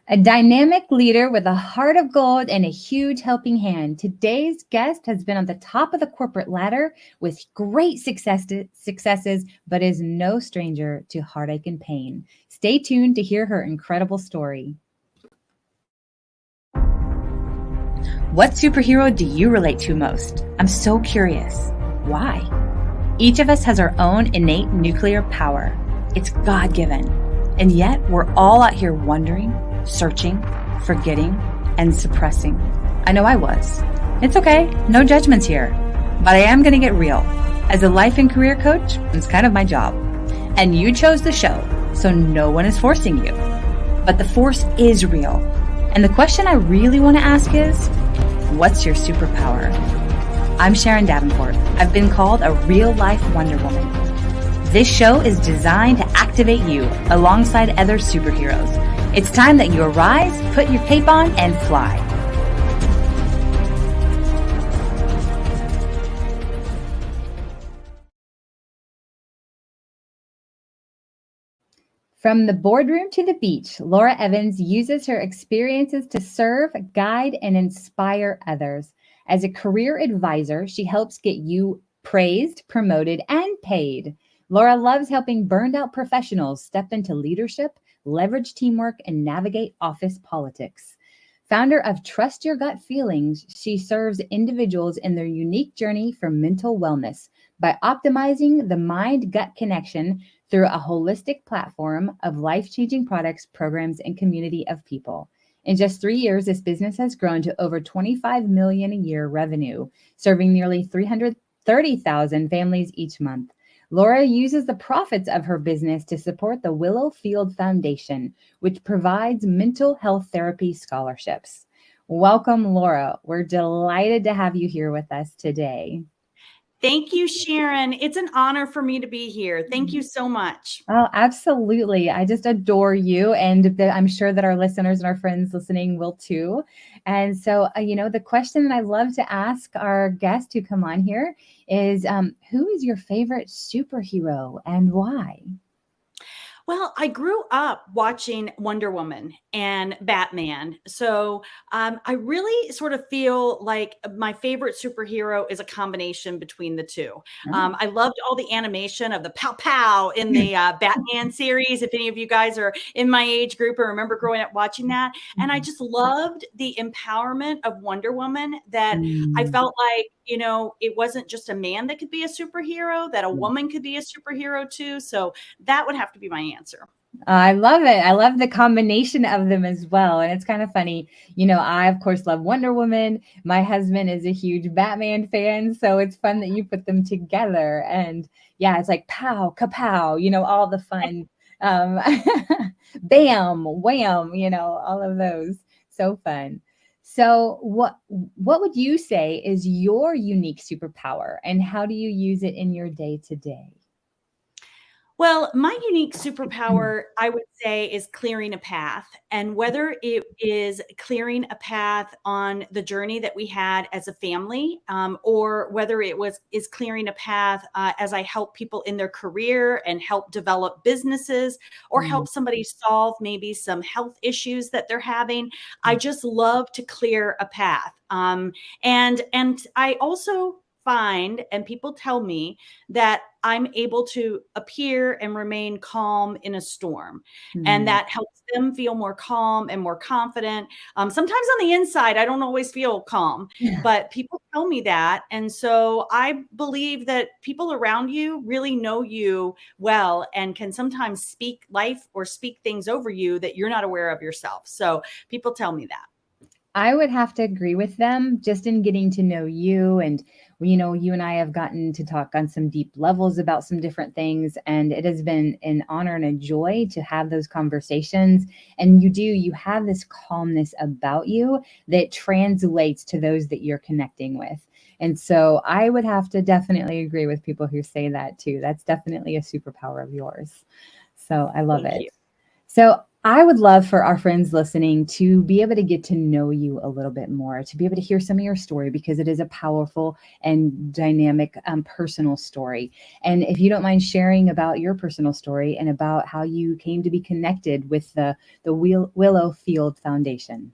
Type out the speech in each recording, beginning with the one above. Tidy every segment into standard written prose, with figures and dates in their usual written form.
A dynamic leader with a heart of gold and a huge helping hand. Today's guest has been on the top of the corporate ladder with great successes, but is no stranger to heartache and pain. Stay tuned to hear her incredible story. What superhero do you relate to most? I'm so curious. Why? Each of us has our own innate nuclear power. It's God-given. And yet we're all out here wondering, searching, forgetting, and suppressing. I know I was. It's okay, no judgments here. But I am going to get real. As a life and career coach, it's kind of my job. And you chose the show, so no one is forcing you. But the force is real. And the question I really want to ask is, what's your superpower? I'm Sharon Davenport. I've been called a real-life Wonder Woman. This show is designed to activate you alongside other superheroes. It's time that you arise, put your cape on, and fly. From the boardroom to the beach, Laura Evans uses her experiences to serve, guide, and inspire others. As a career advisor, she helps get you praised, promoted, and paid. Laura loves helping burned out professionals step into leadership, leverage teamwork, and navigate office politics. Founder of Trust Your Gut Feelings, she serves individuals in their unique journey for mental wellness by optimizing the mind-gut connection through a holistic platform of life-changing products, programs, and community of people. In just 3 years, this business has grown to over $25 million a year revenue, serving nearly 330,000 families each month. Laura uses the profits of her business to support the Willow Field Foundation, which provides mental health therapy scholarships. Welcome, Laura. We're delighted to have you here with us today. Thank you, Sharon. It's an honor for me to be here. Thank you so much. Oh, absolutely. I just adore you. And I'm sure that our listeners and our friends listening will too. And so, the question that I love to ask our guests who come on here is, who is your favorite superhero and why? Well, I grew up watching Wonder Woman and Batman. So I really sort of feel like my favorite superhero is a combination between the two. Oh. I loved all the animation of the pow pow in the Batman series. If any of you guys are in my age group or remember growing up watching that. And I just loved the empowerment of Wonder Woman that I felt like, it wasn't just a man that could be a superhero, that a woman could be a superhero too. So that would have to be my answer. I love it. I love the combination of them as well. And it's kind of funny. I, of course, love Wonder Woman. My husband is a huge Batman fan. So it's fun that you put them together. And yeah, it's like pow, kapow, all the fun. Bam, wham, all of those. So fun. So what would you say is your unique superpower and how do you use it in your day to day? Well, my unique superpower, I would say, is clearing a path. And whether it is clearing a path on the journey that we had as a family, or whether is clearing a path as I help people in their career and help develop businesses, or help somebody solve maybe some health issues that they're having, I just love to clear a path. And I also find, and people tell me that I'm able to appear and remain calm in a storm. And that helps them feel more calm and more confident. Sometimes on the inside, I don't always feel calm, but people tell me that. And so I believe that people around you really know you well and can sometimes speak life or speak things over you that you're not aware of yourself. So people tell me that. I would have to agree with them just in getting to know you. And, you and I have gotten to talk on some deep levels about some different things. And it has been an honor and a joy to have those conversations. And you have this calmness about you that translates to those that you're connecting with. And so I would have to definitely agree with people who say that too. That's definitely a superpower of yours. So I love it. Thank you. So I would love for our friends listening to be able to get to know you a little bit more, to be able to hear some of your story, because it is a powerful and dynamic personal story. And if you don't mind sharing about your personal story and about how you came to be connected with the Willow Field Foundation.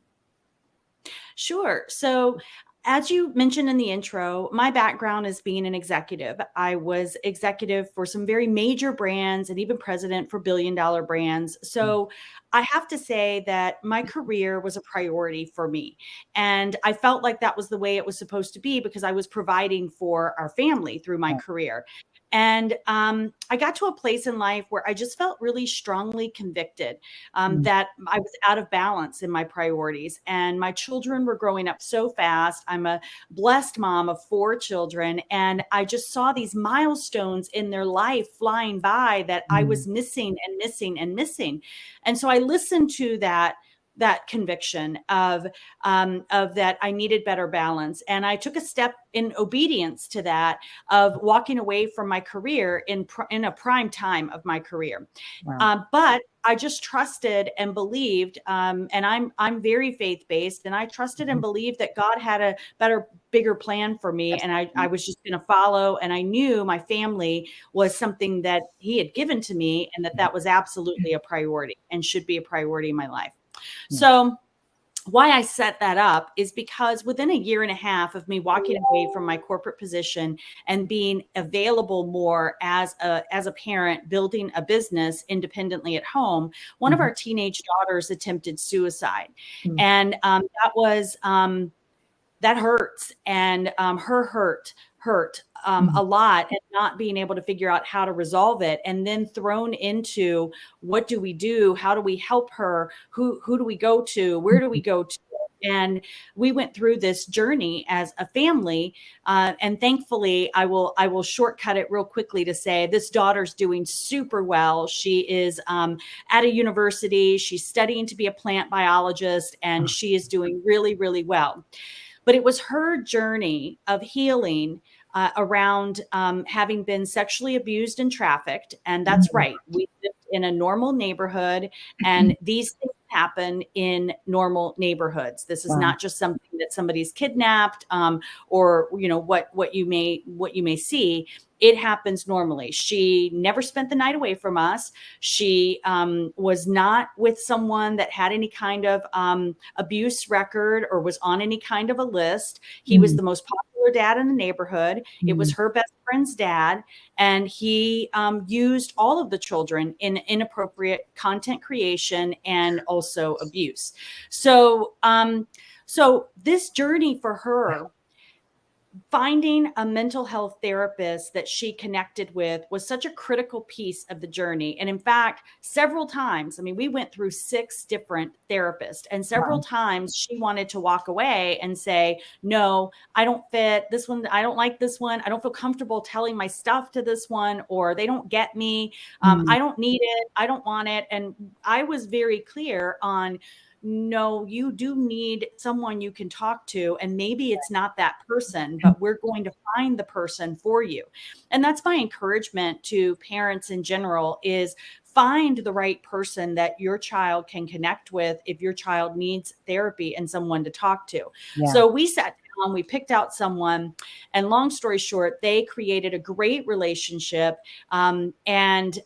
Sure. So, as you mentioned in the intro, my background is being an executive. I was executive for some very major brands and even president for billion-dollar brands. So, I have to say that my career was a priority for me. And I felt like that was the way it was supposed to be because I was providing for our family through my Right. career. And I got to a place in life where I just felt really strongly convicted Mm, that I was out of balance in my priorities. And my children were growing up so fast. I'm a blessed mom of 4 children. And I just saw these milestones in their life flying by that I mm, was missing and missing and missing. And so I listened to that conviction of that I needed better balance. And I took a step in obedience to that of walking away from my career in a prime time of my career. wow. But I just trusted and believed, and I'm very faith based, and I trusted and Mhm. believed that God had a better, bigger plan for me, and I Absolutely. was just going to follow. And I knew my family was something that He had given to me, and that that was absolutely a priority and should be a priority in my life. Yes. So why I set that up is because within a year and a half of me walking away from my corporate position and being available more as a parent, building a business independently at home, one of Mhm. our teenage daughters attempted suicide, Mm, and that hurts, and her hurt mm, a lot, and not being able to figure out how to resolve it, and then thrown into what do we do, how do we help her, who do we go to, where do we mhm. go to. And we went through this journey as a family, and thankfully I will shortcut it real quickly to say this daughter's doing super well. She is at a university, she's studying to be a plant biologist, and Oh, she is doing really, really well. But it was her journey of healing around having been sexually abused and trafficked. And that's mm, right. We lived in a normal neighborhood, and these things happen in normal neighborhoods. This is wow. not just something that somebody's kidnapped, or what you may see. It happens normally. She never spent the night away from us. She was not with someone that had any kind of abuse record or was on any kind of a list. He was Mm, the most popular dad in the neighborhood. It was mm, her best friend's dad, and he used all of the children in inappropriate content creation and also abuse. So, so this journey for her, finding a mental health therapist that she connected with, was such a critical piece of the journey. And in fact, several times, I mean, we went through 6 different therapists, and several wow. times she wanted to walk away and say, no, I don't fit this one. I don't like this one. I don't feel comfortable telling my stuff to this one, or they don't get me. Mm, I don't need it. I don't want it. And I was very clear on, no, you do need someone you can talk to. And maybe it's not that person, but we're going to find the person for you. And that's my encouragement to parents in general, is find the right person that your child can connect with if your child needs therapy and someone to talk to. yeah. So we sat down, we picked out someone, and long story short, they created a great relationship. And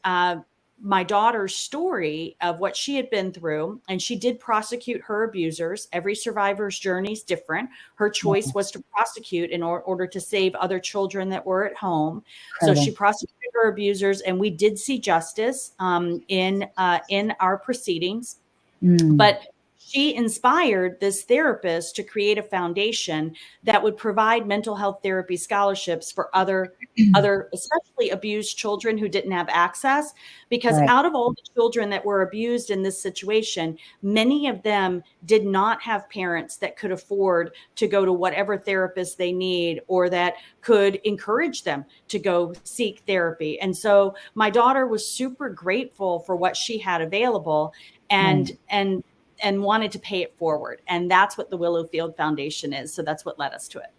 my daughter's story of what she had been through, and she did prosecute her abusers. Every survivor's journey is different. Her choice Wow. was to prosecute in order to save other children that were at home. So she Incredible. prosecuted her abusers, and we did see justice in our proceedings. Mm, But she inspired this therapist to create a foundation that would provide mental health therapy scholarships for other especially abused children who didn't have access, because right. out of all the children that were abused in this situation, many of them did not have parents that could afford to go to whatever therapist they need, or that could encourage them to go seek therapy. And so my daughter was super grateful for what she had available, Right. and wanted to pay it forward. And that's what the Willowfield Foundation is. So that's what led us to it.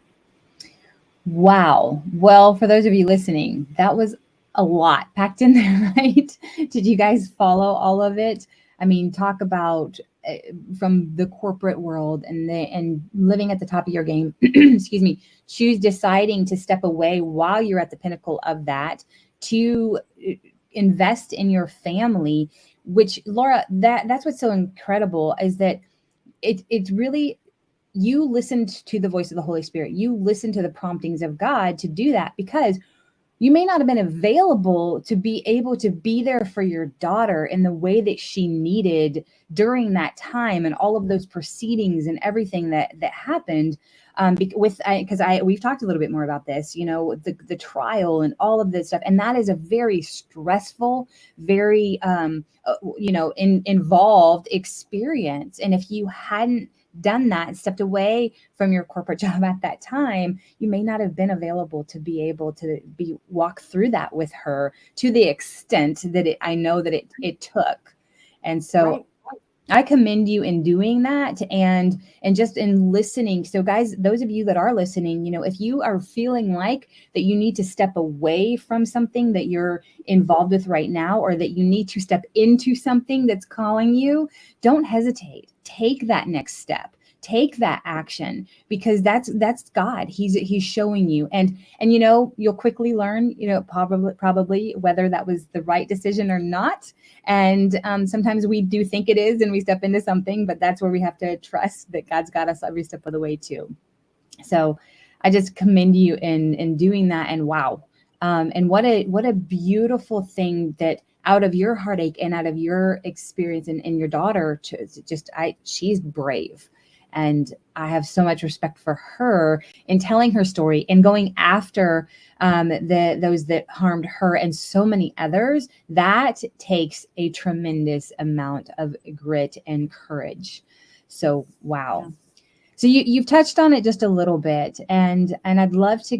Wow. Well, for those of you listening, that was a lot packed in there, right? Did you guys follow all of it? I mean, talk about from the corporate world and living at the top of your game. Excuse me. Choose deciding to step away while you're at the pinnacle of that to invest in your family. Which, Laura, that's what's so incredible is that it's really, you listened to the voice of the Holy Spirit. You listened to the promptings of God to do that, because you may not have been available to be able to be there for your daughter in the way that she needed during that time and all of those proceedings and everything that happened. Because we've talked a little bit more about this, the trial and all of this stuff, and that is a very stressful, very involved experience. And if you hadn't done that and stepped away from your corporate job at that time, you may not have been available to be able to walk through that with her to the extent that I know that it took. And so Right. I commend you in doing that and just in listening. So guys, those of you that are listening, if you are feeling like that you need to step away from something that you're involved with right now, or that you need to step into something that's calling you, don't hesitate. Take that next step. Take that action, because that's God. He's showing you, and you'll quickly learn, probably whether that was the right decision or not. And sometimes we do think it is, and we step into something, but that's where we have to trust that God's got us every step of the way too. So I just commend you in doing that. And wow, and what a beautiful thing that out of your heartache and out of your experience and your daughter, she's brave. And I have so much respect for her in telling her story and going after those that harmed her and so many others. That takes a tremendous amount of grit and courage. So, wow. Yeah. So you've touched on it just a little bit, and I'd love to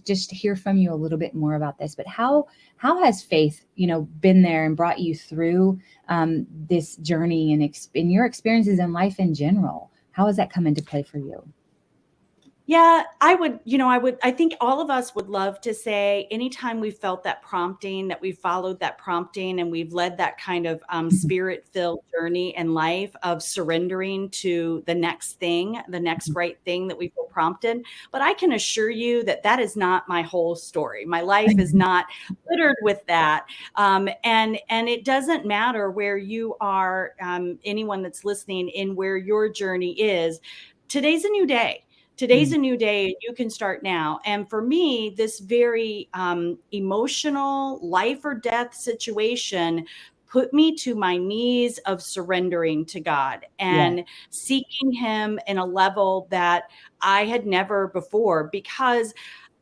just hear from you a little bit more about this. But how has faith, been there and brought you through this journey and in your experiences in life in general? How has that come into play for you? Yeah, I think all of us would love to say anytime we felt that prompting, that we followed that prompting, and we've led that kind of spirit-filled journey in life of surrendering to the next thing, the next right thing that we feel prompted. But I can assure you that that is not my whole story. My life is not littered with that. And it doesn't matter where you are, anyone that's listening, in where your journey is. Today's a new day. Today's a new day. You can start now. And for me, this very emotional life or death situation put me to my knees of surrendering to God and seeking him in a level that I had never before, because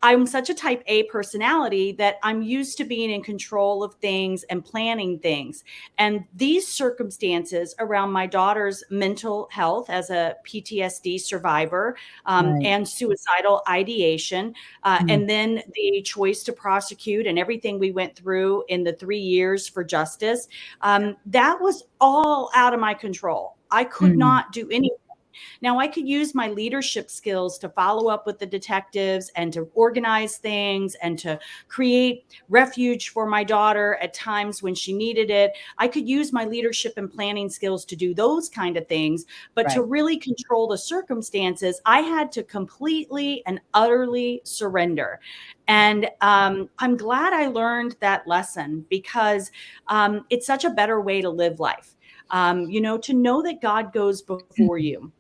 I'm such a type A personality that I'm used to being in control of things and planning things. And these circumstances around my daughter's mental health as a PTSD survivor, and suicidal ideation, and then the choice to prosecute and everything we went through in the 3 years for justice, that was all out of my control. I could not do anything. Now, I could use my leadership skills to follow up with the detectives and to organize things and to create refuge for my daughter at times when she needed it. I could use my leadership and planning skills to do those kind of things. But to really control the circumstances, I had to completely and utterly surrender. And I'm glad I learned that lesson, because it's such a better way to live life. To know that God goes before you,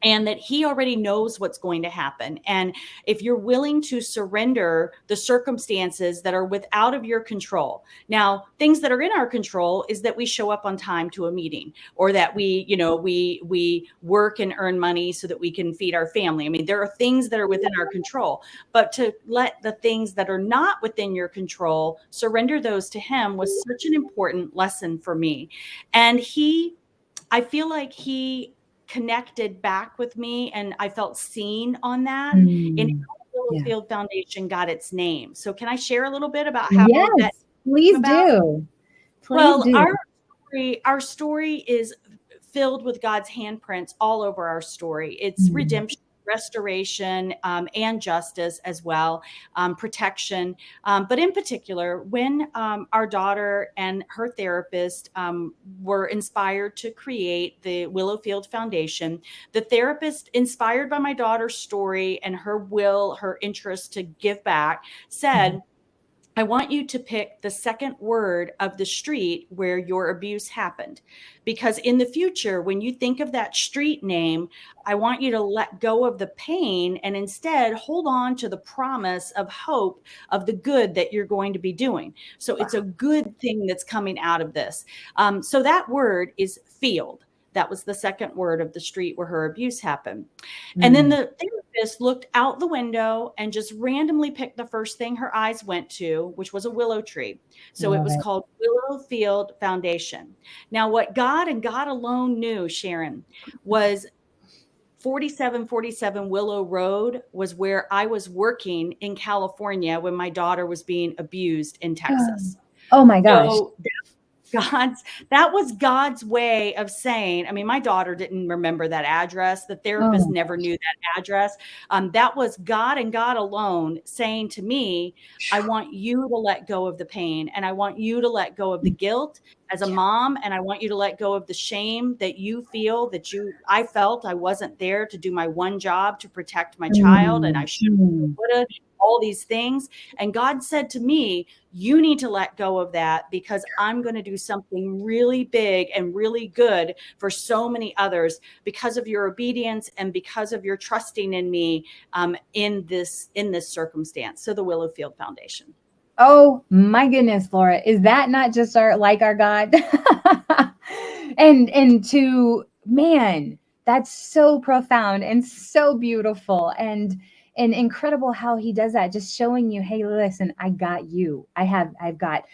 and that he already knows what's going to happen. And if you're willing to surrender the circumstances that are out of your control. Now, things that are in our control is that we show up on time to a meeting, or that we work and earn money so that we can feed our family. I mean, there are things that are within our control, but to let the things that are not within your control, surrender those to him, was such an important lesson for me. And I feel like he connected back with me, and I felt seen on that, in how the Field Foundation got its name. So can I share a little bit about how that please came about? do. Well, our story is filled with God's handprints all over our story. It's redemption. restoration, and justice as well, protection. But in particular, when our daughter and her therapist were inspired to create the Willowfield Foundation, the therapist, inspired by my daughter's story and her will, her interest to give back, said, I want you to pick the second word of the street where your abuse happened. Because in the future, when you think of that street name, I want you to let go of the pain and instead hold on to the promise of hope of the good that you're going to be doing. So it's a good thing that's coming out of this. So that word is field. That was the second word of the street where her abuse happened. And then the therapist looked out the window and just randomly picked the first thing her eyes went to, which was a willow tree. So it was called Willowfield Foundation. Now, what God and God alone knew, Sharon, was 4747 Willow Road was where I was working in California when my daughter was being abused in Texas. Oh my gosh. So that was God's way of saying, I mean, my daughter didn't remember that address. The therapist never knew that address. That was God and God alone saying to me, I want you to let go of the pain, and I want you to let go of the guilt as a mom, and I want you to let go of the shame that you feel I felt I wasn't there to do my one job to protect my child, and I should have, all these things. And God said to me, you need to let go of that, because I'm going to do something really big and really good for so many others because of your obedience and because of your trusting in me in this circumstance. So the Willowfield Foundation. Oh my goodness, Laura, is that not just our God? and to, man, that's so profound and so beautiful and incredible how he does that, just showing you, hey, listen, I got you. I've got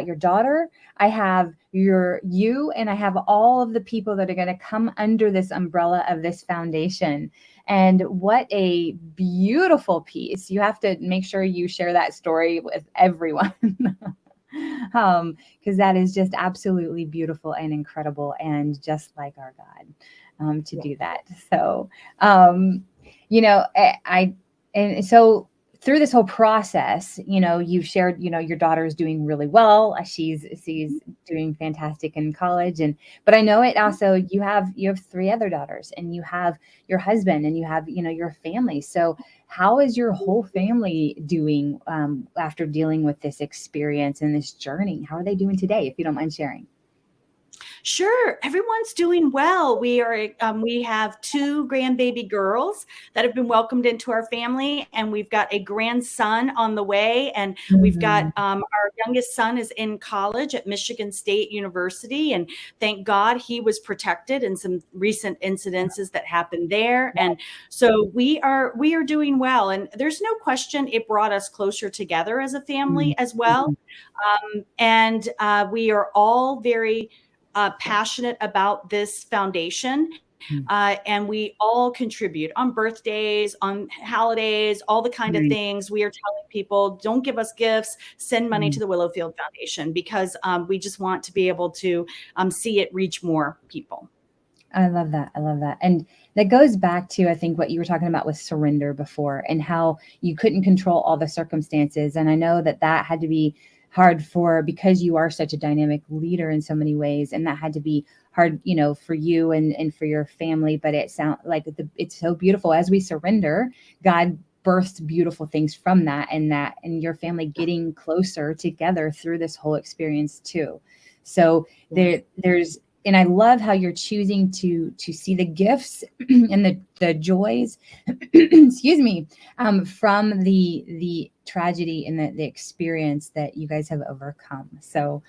your daughter, I have you, and I have all of the people that are going to come under this umbrella of this foundation. And what a beautiful piece. You have to make sure you share that story with everyone. Because that is just absolutely beautiful and incredible, and just like our God to do that. So, and so through this whole process, you've shared, your daughter is doing really well. She's doing fantastic in college. But I know it also, you have 3 other daughters, and you have your husband, and you have, your family. So how is your whole family doing after dealing with this experience and this journey? How are they doing today, if you don't mind sharing? Sure. Everyone's doing well. We have 2 grandbaby girls that have been welcomed into our family, and we've got a grandson on the way. And we've got our youngest son is in college at Michigan State University, and thank God he was protected in some recent incidences that happened there. And so we are doing well. And there's no question it brought us closer together as a family as well. And we are all very passionate about this foundation. And we all contribute on birthdays, on holidays, all the kind of things. We are telling people, don't give us gifts, send money to the Willowfield Foundation, because we just want to be able to see it reach more people. I love that. And that goes back to, I think, what you were talking about with surrender before, and how you couldn't control all the circumstances. And I know that had to be hard because you are such a dynamic leader in so many ways. And that had to be hard, for you and for your family. But it sounds like it's so beautiful. As we surrender, God births beautiful things from that, and your family getting closer together through this whole experience too. So there's, and I love how you're choosing to see the gifts and the joys, excuse me, from the tragedy and the experience that you guys have overcome. So,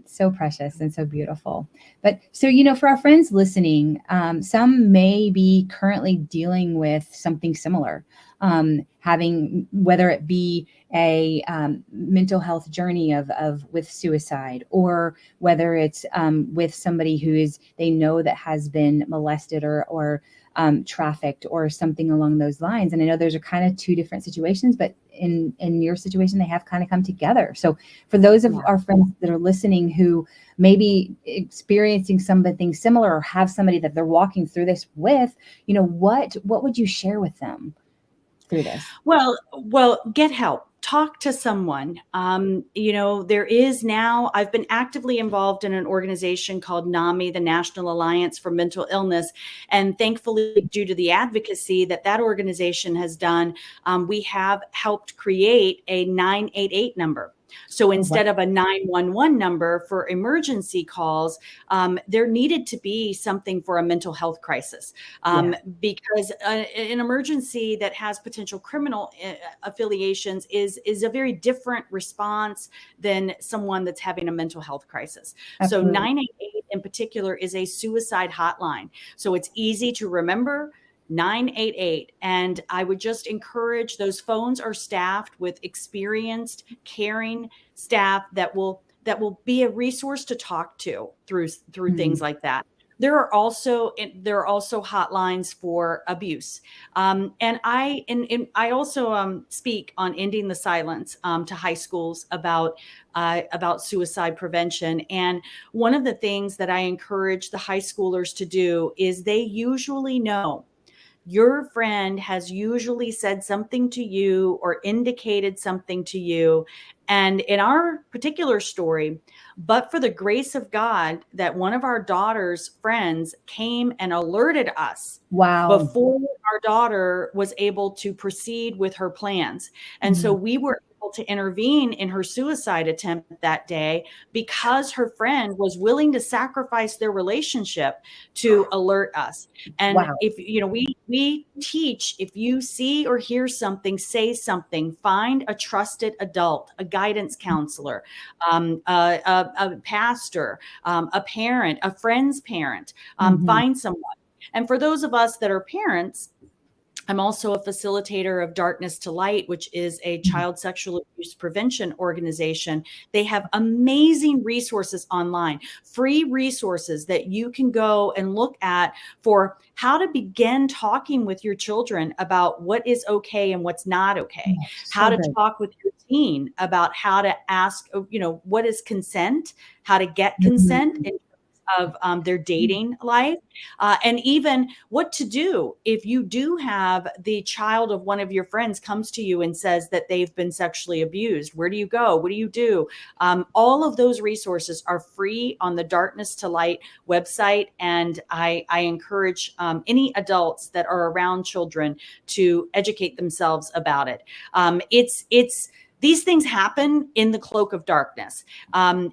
so precious and so beautiful. But so, for our friends listening, some may be currently dealing with something similar. having, whether it be a mental health journey of with suicide, or whether it's with somebody who is, they know that has been molested or trafficked or something along those lines. And I know those are kind of two different situations, but in your situation, they have kind of come together. So for those of our friends that are listening who may be experiencing something similar, or have somebody that they're walking through this with, what would you share with them through this? Well, get help. Talk to someone. There is now, I've been actively involved in an organization called NAMI, the National Alliance for Mental Illness. And thankfully, due to the advocacy that organization has done, we have helped create a 988 number. So instead of a 911 number for emergency calls, there needed to be something for a mental health crisis, because an emergency that has potential criminal affiliations is a very different response than someone that's having a mental health crisis. Absolutely. So 988 in particular is a suicide hotline. So it's easy to remember. 988. And I would just encourage, those phones are staffed with experienced, caring staff that will be a resource to talk to through things like that. There are also hotlines for abuse, and I also speak on ending the silence to high schools about suicide prevention. And one of the things that I encourage the high schoolers to do is, they usually know, your friend has usually said something to you or indicated something to you. And in our particular story, but for the grace of God, that one of our daughter's friends came and alerted us before our daughter was able to proceed with her plans. And so we were able to intervene in her suicide attempt that day, because her friend was willing to sacrifice their relationship to alert us. And if we teach, if you see or hear something, say something, find a trusted adult, a guidance counselor, a pastor, a parent, a friend's parent, find someone. And for those of us that are parents, I'm also a facilitator of Darkness to Light, which is a child sexual abuse prevention organization. They have amazing resources online, free resources that you can go and look at for how to begin talking with your children about what is okay and what's not okay, how to talk with your teen about how to ask, what is consent, how to get consent in of their dating life, and even what to do if you do have the child of one of your friends comes to you and says that they've been sexually abused. Where do you go? What do you do? All of those resources are free on the Darkness to Light website, and I encourage any adults that are around children to educate themselves about it. These things happen in the cloak of darkness. And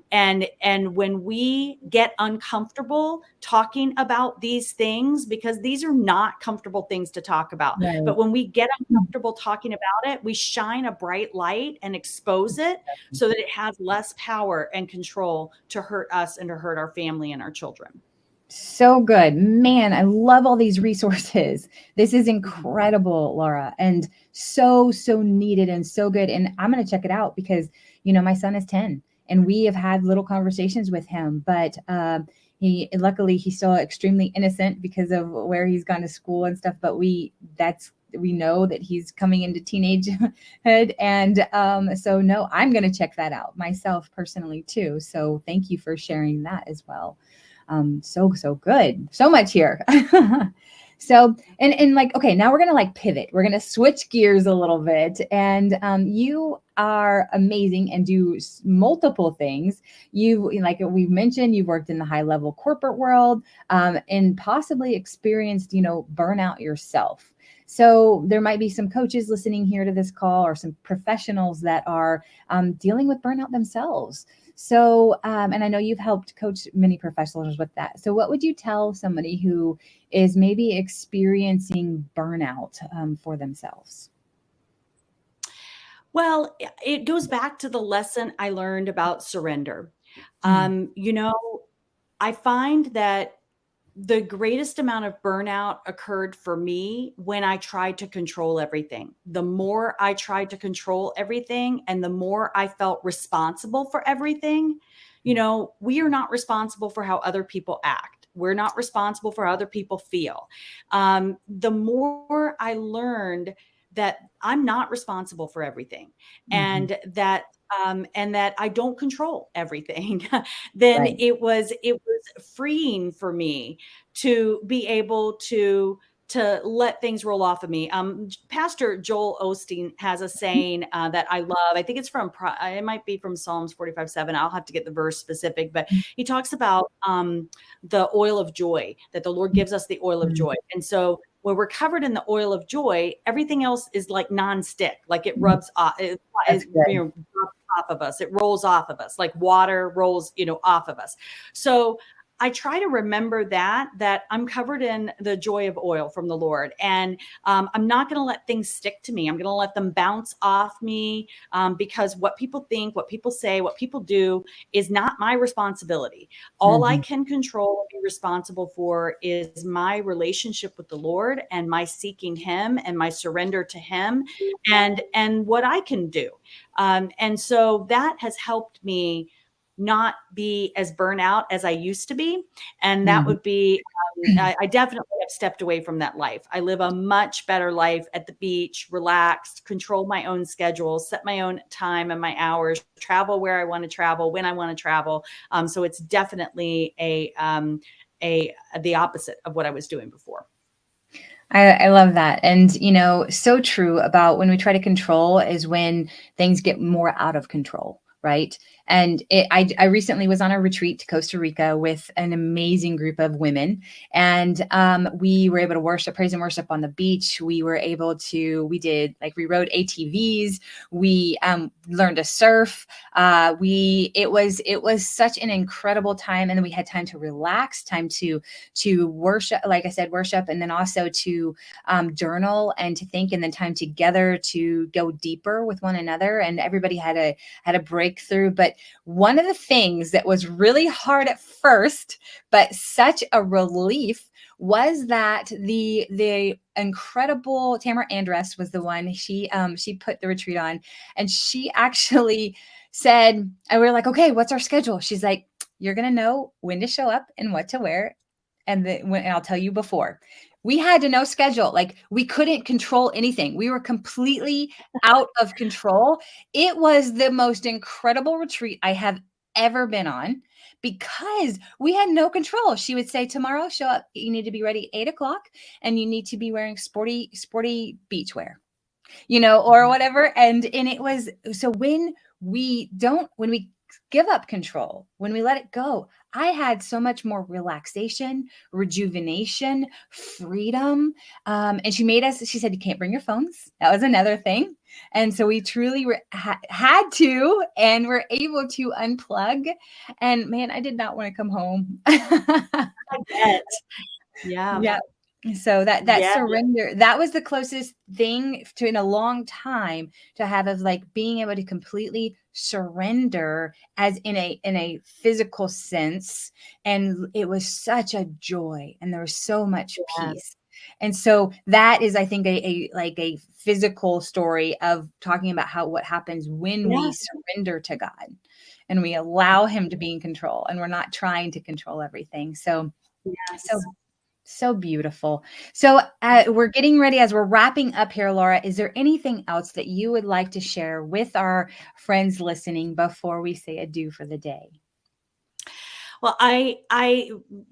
when we get uncomfortable talking about these things, because these are not comfortable things to talk about, but when we get uncomfortable talking about it, we shine a bright light and expose it so that it has less power and control to hurt us and to hurt our family and our children. So good, man. I love all these resources. This is incredible, Laura, and so needed and so good. And I'm going to check it out because, my son is 10 and we have had little conversations with him, but luckily he's still extremely innocent because of where he's gone to school and stuff. But we know that he's coming into teenagehood. And so no, I'm going to check that out myself personally too. So thank you for sharing that as well. So good. So much here. So, and like, okay, now we're going to pivot. We're going to switch gears a little bit. And you are amazing and do multiple things. Like we've mentioned, you've worked in the high level corporate world, and possibly experienced, burnout yourself. So there might be some coaches listening here to this call, or some professionals that are dealing with burnout themselves. So, and I know you've helped coach many professionals with that. So what would you tell somebody who is maybe experiencing burnout for themselves? Well, it goes back to the lesson I learned about surrender. I find that the greatest amount of burnout occurred for me when I tried to control everything. The more I tried to control everything and the more I felt responsible for everything, we are not responsible for how other people act. We're not responsible for how other people feel. The more I learned that I'm not responsible for everything, Mhm. and that I don't control everything, then Right. it was freeing for me to be able to let things roll off of me. Pastor Joel Osteen has a saying that I love. I think it's it might be from Psalms 45:7. I'll have to get the verse specific, but he talks about the oil of joy, that the Lord gives us the oil of Mhm. joy. And so when we're covered in the oil of joy, everything else is like nonstick, like it Mhm. rubs off, That's good. rubs off of us. It rolls off of us like water rolls, off of us. So I try to remember that I'm covered in the joy of oil from the Lord, and I'm not going to let things stick to me. I'm going to let them bounce off me, because what people think, what people say, what people do is not my responsibility. All I Mhm. can control and be responsible for is my relationship with the Lord and my seeking Him and my surrender to Him, and what I can do. And so that has helped me not be as burnout as I used to be. And that Mhm. would be, I definitely have stepped away from that life. I live a much better life at the beach, relaxed, control my own schedule, set my own time and my hours, travel where I want to travel, when I want to travel. So it's definitely the opposite of what I was doing before. I love that. And, so true about when we try to control is when things get more out of control. Right. And I recently was on a retreat to Costa Rica with an amazing group of women. And we were able to worship, praise and worship on the beach. We were able to, we rode ATVs. We learned to surf. It was such an incredible time. And then we had time to relax, time to worship, like I said, worship, and then also to journal and to think, and then time together to go deeper with one another. And everybody had a breakthrough. But one of the things that was really hard at first, but such a relief, was that the incredible Tamara Andress was the one. She put the retreat on, and she actually said, and we were like, okay, what's our schedule? She's like, you're gonna know when to show up and what to wear, and I'll tell you before. We had to know schedule. Like, we couldn't control anything. We were completely out of control. It was the most incredible retreat I have ever been on because we had no control. She would say, tomorrow, show up. You need to be ready at 8 o'clock, and you need to be wearing sporty beach wear, or Mhm. whatever. And it was, so when we give up control, when we let it go, I had so much more relaxation, rejuvenation, freedom. And she said, you can't bring your phones. That was another thing. And so we truly had to, and were able to unplug. And man, I did not want to come home. I bet. Yeah. Yeah. So that Yeah. surrender, that was the closest thing to in a long time to have, of like being able to completely surrender, as in a physical sense. And it was such a joy, and there was so much Yeah. peace. And so that is, I think, a physical story of talking about what happens when we Yeah. surrender to God and we allow Him to be in control, and we're not trying to control everything. So Yes. so beautiful. So we're getting ready, as we're wrapping up here, Laura. Is there anything else that you would like to share with our friends listening before we say adieu for the day? Well, I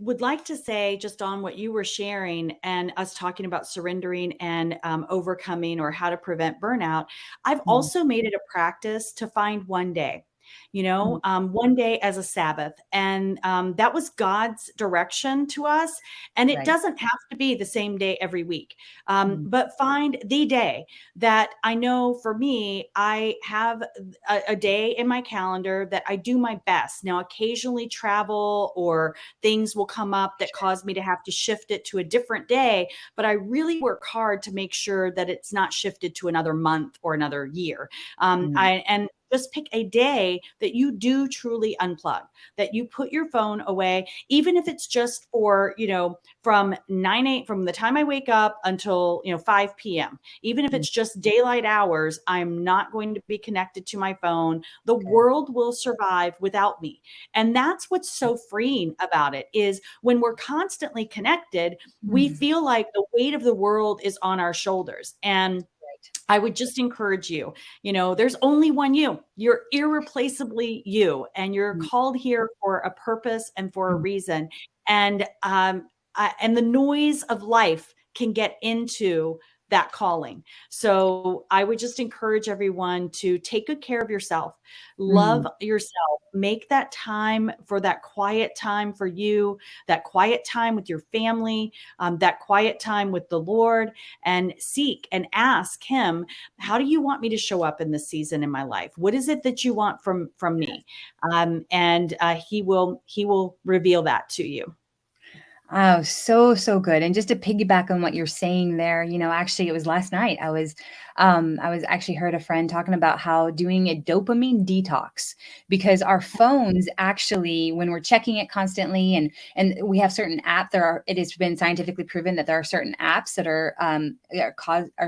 would like to say, just on what you were sharing and us talking about surrendering and overcoming, or how to prevent burnout. I've Mm, also made it a practice to find one day, mm, one day as a Sabbath, and that was God's direction to us. And it right. doesn't have to be the same day every week, Mm, but find the day that I know. For me, I have a day in my calendar that I do my best. Now, occasionally travel or things will come up that sure. cause me to have to shift it to a different day, but I really work hard to make sure that it's not shifted to another month or another year. Mm, And just pick a day that you do truly unplug, that you put your phone away, even if it's just for, from from the time I wake up until, 5 p.m. Even if it's just daylight hours, I'm not going to be connected to my phone. The world will survive without me. And that's what's so freeing about it, is when we're constantly connected, we feel like the weight of the world is on our shoulders. And I would just encourage you, there's only one you. You're irreplaceably you, and you're called here for a purpose and for a reason. And the noise of life can get into that calling. So I would just encourage everyone to take good care of yourself, love yourself, make that time for that quiet time for you, that quiet time with your family, that quiet time with the Lord, and seek and ask him, how do you want me to show up in this season in my life? What is it that you want from me? And he will reveal that to you. Oh, so good. And just to piggyback on what you're saying there, actually it was last night. I was actually heard a friend talking about how doing a dopamine detox, because our phones actually, when we're checking it constantly, and we have certain apps, it has been scientifically proven that there are certain apps that are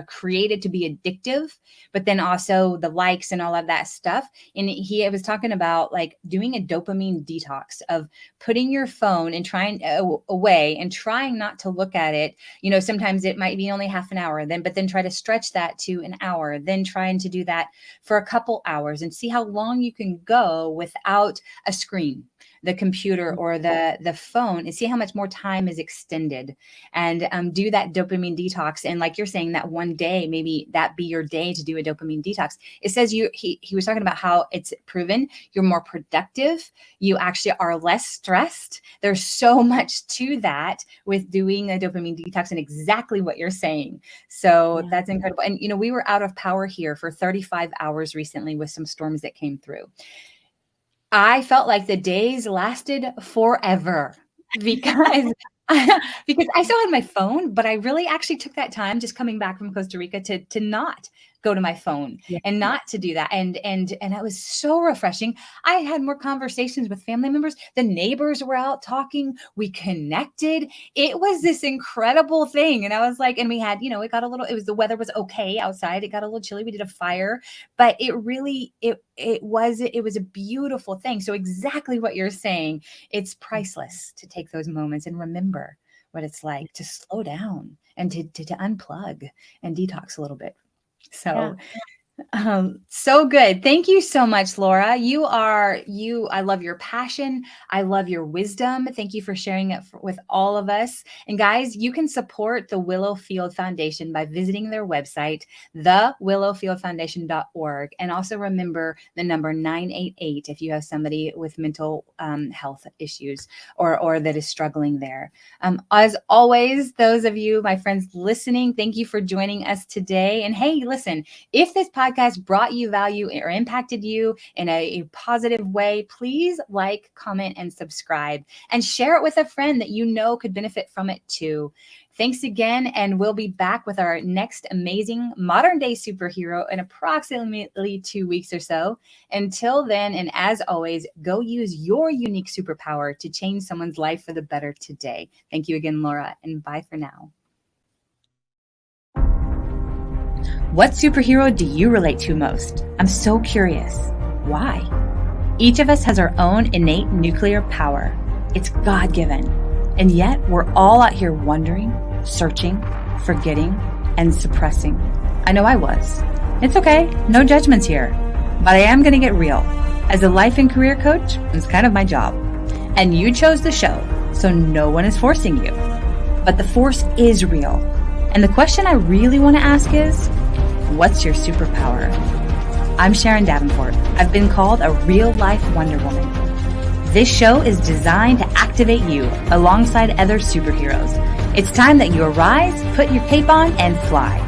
created to be addictive, but then also the likes and all of that stuff. And he was talking about like doing a dopamine detox of putting your phone and trying away and trying not to look at it. Sometimes it might be only half an hour, but then try to stretch that to an hour, then trying to do that for a couple hours and see how long you can go without a screen, the computer or the phone, and see how much more time is extended, and do that dopamine detox. And like you're saying, that one day, maybe that be your day to do a dopamine detox. It says he was talking about how it's proven you're more productive. You actually are less stressed. There's so much to that with doing a dopamine detox, and exactly what you're saying. So that's incredible. And, we were out of power here for 35 hours recently with some storms that came through. I felt like the days lasted forever because I still had my phone, but I really actually took that time just coming back from Costa Rica to not go to my phone and not to do that. And it was so refreshing. I had more conversations with family members. The neighbors were out talking. We connected. It was this incredible thing. And I was like, and we had, the weather was okay outside. It got a little chilly. We did a fire, but it was a beautiful thing. So exactly what you're saying, it's priceless to take those moments and remember what it's like to slow down and to unplug and detox a little bit. So, so good. Thank you so much, Laura. I love your passion. I love your wisdom. Thank you for sharing it with all of us. And guys, you can support the Willowfield Foundation by visiting their website, thewillowfieldfoundation.org. And also remember the number 988 if you have somebody with mental health issues or that is struggling there. As always, those of you, my friends listening, thank you for joining us today. And hey, listen, if this podcast brought you value or impacted you in a positive way, please like, comment, and subscribe, and share it with a friend that could benefit from it too. Thanks again, and we'll be back with our next amazing modern day superhero in approximately 2 weeks or so. Until then, and as always, go use your unique superpower to change someone's life for the better today. Thank you again, Laura, and bye for now. What superhero do you relate to most? I'm so curious. Why? Each of us has our own innate nuclear power. It's God-given. And yet we're all out here wondering, searching, forgetting, and suppressing. I know I was. It's okay. No judgments here. But I am going to get real. As a life and career coach, it's kind of my job. And you chose the show, so no one is forcing you. But the force is real. And the question I really want to ask is, what's your superpower? I'm Sharon Davenport. I've been called a real-life Wonder Woman. This show is designed to activate you alongside other superheroes. It's time that you arise, put your cape on, and fly.